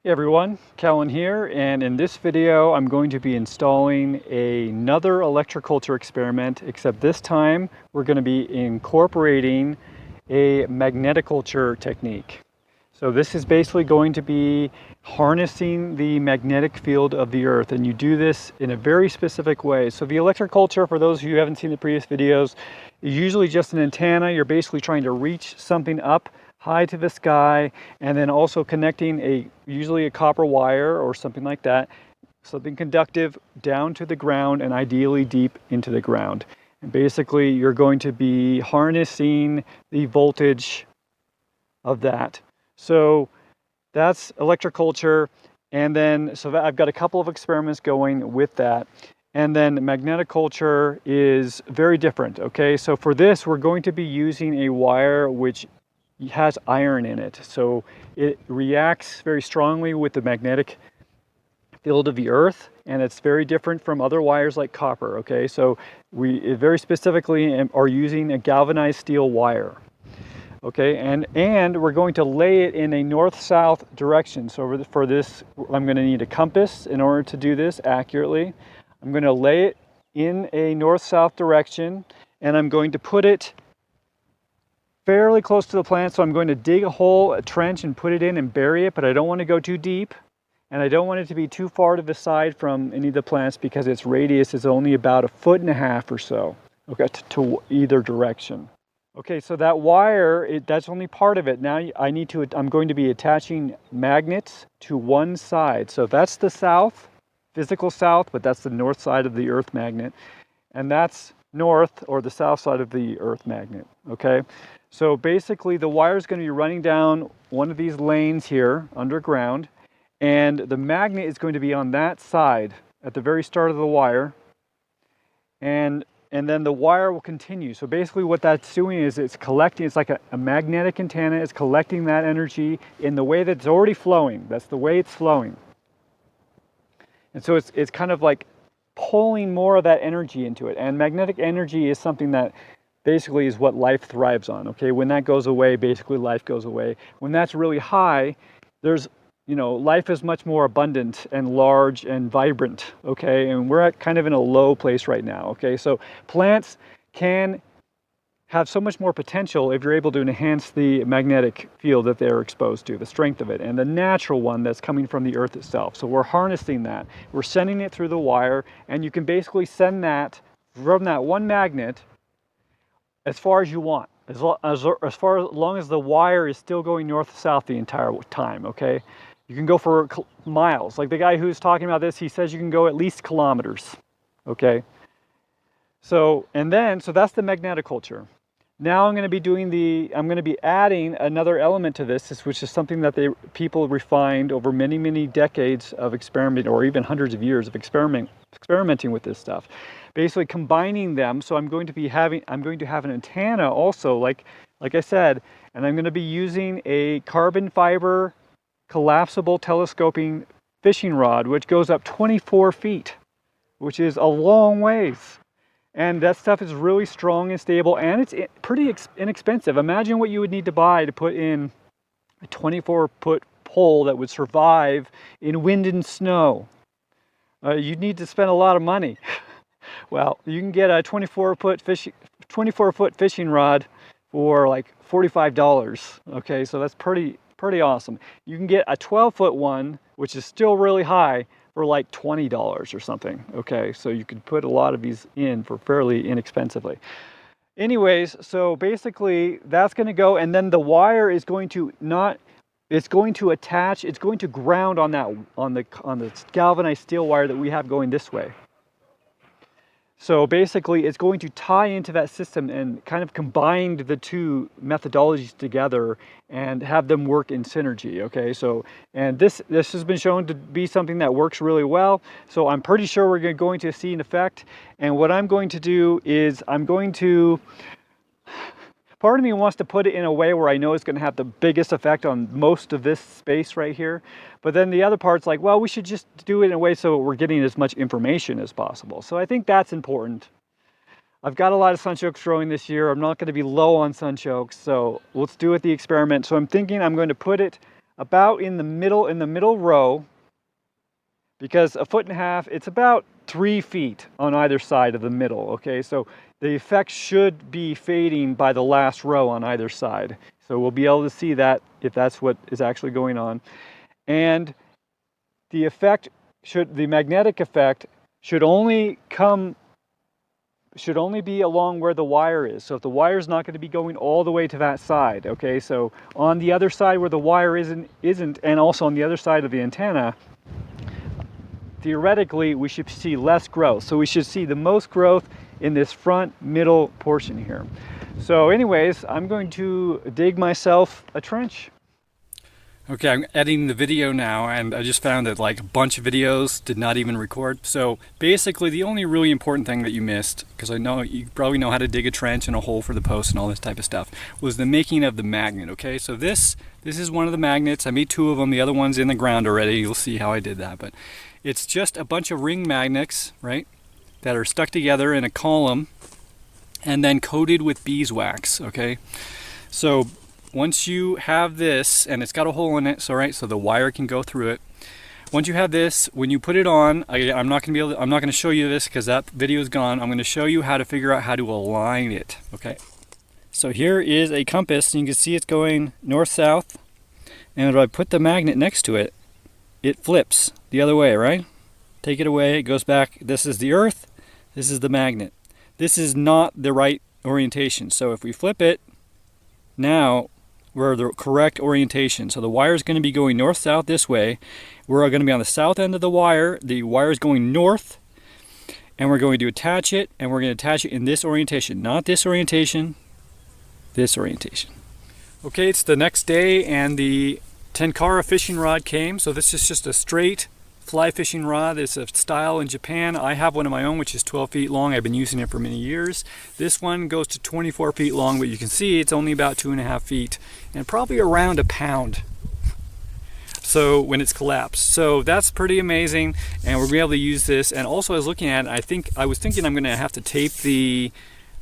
Hey everyone, Cahlen here, and in this video I'm going to be installing another electroculture experiment, except this time we're going to be incorporating a magnetoculture technique. So this is basically going to be harnessing the magnetic field of the earth, and you do this in a very specific way. So the electroculture, for those of you who haven't seen the previous videos, is usually just an antenna. You're basically trying to reach something up high to the sky, and then also connecting usually a copper wire or something like that, something conductive down to the ground and ideally deep into the ground. And basically you're going to be harnessing the voltage of that. So that's electroculture, and then I've got a couple of experiments going with that. And then magnetoculture is very different. Okay, so for this we're going to be using a wire which has iron in it, so it reacts very strongly with the magnetic field of the earth, and it's very different from other wires like copper. Okay, so we very specifically are using a galvanized steel wire. Okay, and we're going to lay it in a north-south direction. So for this I'm going to need a compass in order to do this accurately. I'm going to lay it in a north-south direction, and I'm going to put it fairly close to the plant. So I'm going to dig a hole, a trench, and put it in and bury it, but I don't want to go too deep, and I don't want it to be too far to the side from any of the plants because its radius is only about 1.5 feet or so, okay, to either direction. Okay, so that wire, that's only part of it. Now I'm going to be attaching magnets to one side. So that's the south, physical south, but that's the north side of the earth magnet, and that's north, or the south side of the earth magnet. Okay, so basically the wire is going to be running down one of these lanes here underground, and the magnet is going to be on that side at the very start of the wire, and then the wire will continue. So basically what that's doing is it's collecting, it's like a magnetic antenna. It's collecting that energy in the way that's already flowing. That's the way it's flowing. And so it's kind of like pulling more of that energy into it. And magnetic energy is something that basically is what life thrives on. Okay, when that goes away, basically life goes away. When that's really high, life is much more abundant and large and vibrant. Okay, and we're at kind of in a low place right now. Okay, so plants can have so much more potential if you're able to enhance the magnetic field that they're exposed to, the strength of it, and the natural one that's coming from the earth itself. So we're harnessing that. We're sending it through the wire, and you can basically send that from that one magnet as far as you want, as long as the wire is still going north-south the entire time. Okay, you can go for miles. Like the guy who's talking about this, he says you can go at least kilometers. Okay, so that's the magnetoculture. Now I'm going to be adding another element to this, which is something that people refined over many, many decades of experimenting, or even hundreds of years of experimenting with this stuff. Basically combining them. So I'm going to have an antenna also, like I said, and I'm going to be using a carbon fiber collapsible telescoping fishing rod, which goes up 24 feet, which is a long ways. And that stuff is really strong and stable, and it's pretty inexpensive. Imagine what you would need to buy to put in a 24-foot pole that would survive in wind and snow. You'd need to spend a lot of money. Well, you can get a 24-foot fishing rod for like $45. Okay, so that's pretty awesome. You can get a 12-foot one, which is still really high, for like $20 or something. Okay, so you could put a lot of these in for fairly inexpensively. Anyways, so basically that's going to go, and then the wire is going to ground on the galvanized steel wire that we have going this way. So basically it's going to tie into that system and kind of combine the two methodologies together and have them work in synergy. Okay, so, and this has been shown to be something that works really well. So I'm pretty sure we're going to see an effect. And what I'm going to do is part of me wants to put it in a way where I know it's going to have the biggest effect on most of this space right here. But then the other part's like, well, we should just do it in a way so we're getting as much information as possible. So I think that's important. I've got a lot of sunchokes growing this year. I'm not going to be low on sunchokes, so let's do it the experiment. So I'm thinking I'm going to put it about in the middle row, because 1.5 feet, it's about 3 feet on either side of the middle, okay? So the effect should be fading by the last row on either side. So we'll be able to see that if that's what is actually going on. And the effect the magnetic effect should only be along where the wire is. So if the wire is not going to be going all the way to that side, okay? So on the other side where the wire isn't, and also on the other side of the antenna, theoretically we should see less growth. So we should see the most growth in this front middle portion here. So anyways, I'm going to dig myself a trench. Okay, I'm editing the video now, and I just found that like a bunch of videos did not even record. So basically the only really important thing that you missed, because I know you probably know how to dig a trench and a hole for the post and all this type of stuff, was the making of the magnet. Okay, so this is one of the magnets. I made 2 of them. The other one's in the ground already. You'll see how I did that. But it's just a bunch of ring magnets, right, that are stuck together in a column and then coated with beeswax. Okay, so once you have this, and it's got a hole in it, so right, so the wire can go through it. Once you have this, when you put it on, I'm not going to show you this because that video is gone. I'm going to show you how to figure out how to align it. Okay. So here is a compass, and you can see it's going north-south. And if I put the magnet next to it, it flips the other way, right? Take it away, it goes back. This is the Earth. This is the magnet. This is not the right orientation. So if we flip it, now we're the correct orientation. So the wire is going to be going north-south this way. We're going to be on the south end of the wire. The wire is going north, and we're going to attach it, and we're going to attach it in this orientation. Not this orientation, this orientation. Okay, it's the next day, and the Tenkara fishing rod came. So this is just a straight fly fishing rod. It's a style in Japan. I have one of my own, which is 12 feet long. I've been using it for many years. This one goes to 24 feet long, but you can see it's only about 2.5 feet and probably around 1 pound. So when it's collapsed. So that's pretty amazing, and we're going to be able to use this. And also I was looking at it, I was thinking I'm going to have to tape the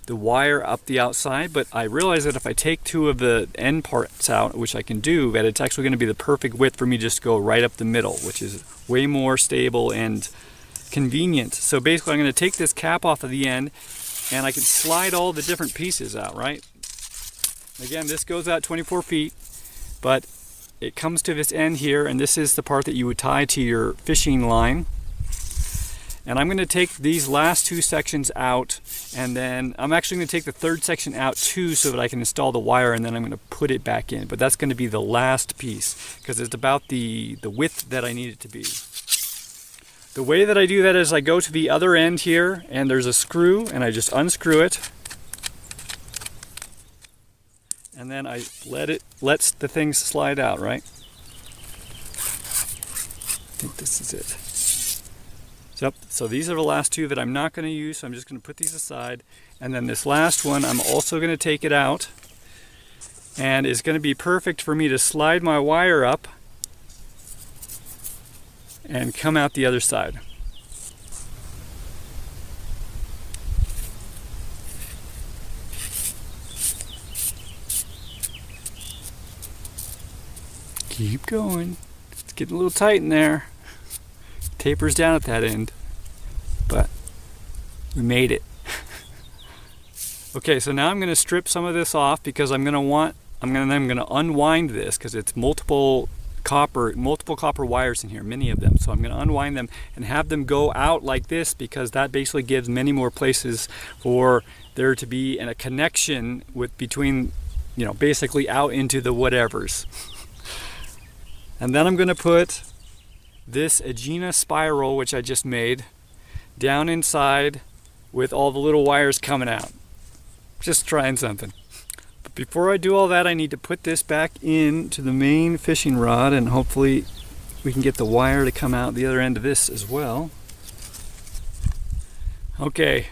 wire up the outside, but I realized that if I take 2 of the end parts out, which I can do, that it's actually going to be the perfect width for me just to go right up the middle, which is way more stable and convenient. So basically I'm going to take this cap off of the end, and I can slide all the different pieces out, right? Again, this goes out 24 feet, but it comes to this end here, and this is the part that you would tie to your fishing line. And I'm going to take these last 2 sections out, and then I'm actually going to take the 3rd section out too, so that I can install the wire, and then I'm going to put it back in. But that's going to be the last piece, because it's about the width that I need it to be. The way that I do that is I go to the other end here, and there's a screw, and I just unscrew it. And then I lets the things slide out, right? I think this is it. So these are the last 2 that I'm not going to use, so I'm just going to put these aside. And then this last one, I'm also going to take it out, and it's going to be perfect for me to slide my wire up and come out the other side. Keep going. It's getting a little tight in there. Tapers down at that end, but we made it. Okay, so now I'm going to strip some of this off, because I'm going to unwind this, because it's multiple copper wires in here, many of them. So I'm going to unwind them and have them go out like this, because that basically gives many more places for there to be a connection between, basically out into the whatevers. And then I'm going to put this Agena spiral, which I just made, down inside with all the little wires coming out. Just trying something. But before I do all that, I need to put this back into the main fishing rod, and hopefully we can get the wire to come out the other end of this as well. Okay,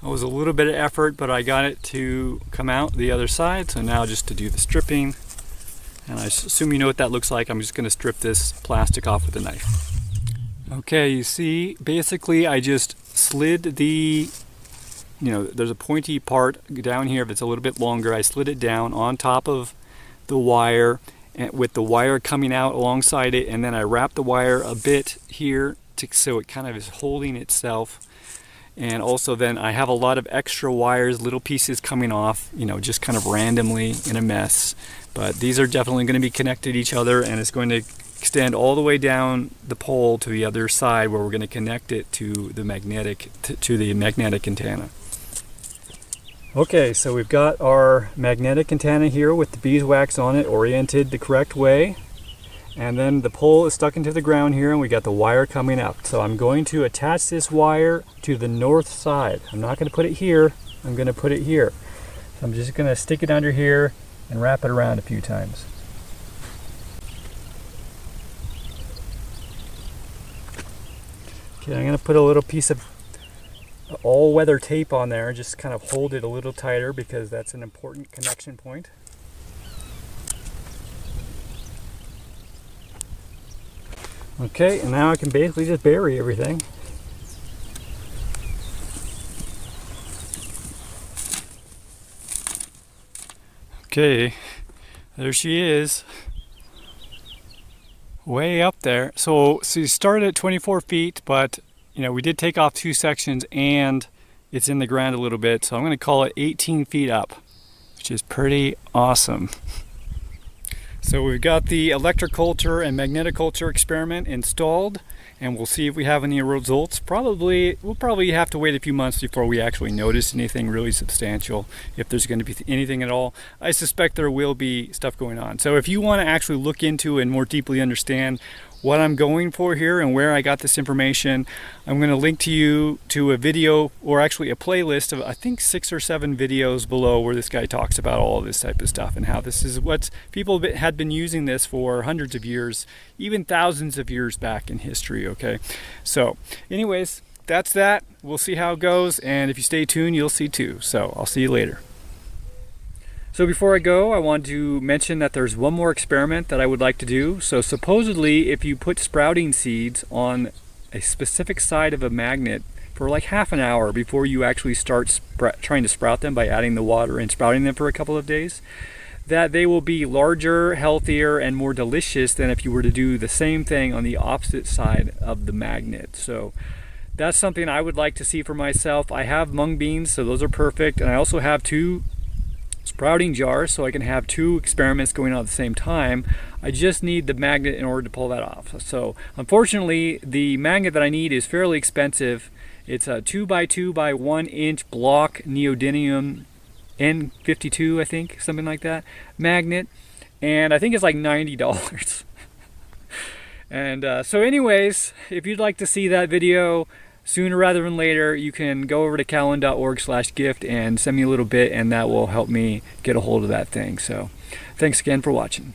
that was a little bit of effort, but I got it to come out the other side. So now just to do the stripping. And I assume you know what that looks like. I'm just going to strip this plastic off with a knife. Okay, you see, basically I just slid there's a pointy part down here that's a little bit longer. I slid it down on top of the wire, and with the wire coming out alongside it, and then I wrap the wire a bit here so it kind of is holding itself. And also then I have a lot of extra wires, little pieces coming off, you know, just kind of randomly in a mess. But these are definitely going to be connected to each other, and it's going to extend all the way down the pole to the other side where we're going to connect it to the magnetic antenna. Okay, so we've got our magnetic antenna here with the beeswax on it, oriented the correct way. And then the pole is stuck into the ground here, and we got the wire coming up. So I'm going to attach this wire to the north side. I'm not going to put it here, I'm going to put it here. So I'm just going to stick it under here and wrap it around a few times. Okay, I'm going to put a little piece of all-weather tape on there, just kind of hold it a little tighter because that's an important connection point. Okay, and now I can basically just bury everything. Okay, there she is. Way up there. So you started at 24 feet, but you know, we did take off 2 sections and it's in the ground a little bit. So I'm going to call it 18 feet up, which is pretty awesome. So we've got the Electroculture and Magnetoculture experiment installed, and we'll see if we have any results. We'll probably have to wait a few months before we actually notice anything really substantial, if there's going to be anything at all. I suspect there will be stuff going on. So if you want to actually look into and more deeply understand what I'm going for here and where I got this information, I'm going to link to you to a video, or actually a playlist of I think 6 or 7 videos below, where this guy talks about all of this type of stuff and how this is what people had been using this for hundreds of years, even thousands of years back in history. Okay, so anyways, that's that. We'll see how it goes, and if you stay tuned, you'll see too. So I'll see you later. So before I go, I want to mention that there's one more experiment that I would like to do. So supposedly, if you put sprouting seeds on a specific side of a magnet for like half an hour before you actually start trying to sprout them by adding the water and sprouting them for a couple of days, that they will be larger, healthier, and more delicious than if you were to do the same thing on the opposite side of the magnet. So that's something I would like to see for myself. I have mung beans, so those are perfect, and I also have 2 sprouting jars, so I can have 2 experiments going on at the same time. I just need the magnet in order to pull that off. So unfortunately, the magnet that I need is fairly expensive. It's a 2x2 by 1 inch block neodymium N52, I think, something like that, magnet, and I think it's like $90. And so anyways, if you'd like to see that video sooner rather than later, you can go over to cahlen.org/gift and send me a little bit, and that will help me get a hold of that thing. So thanks again for watching.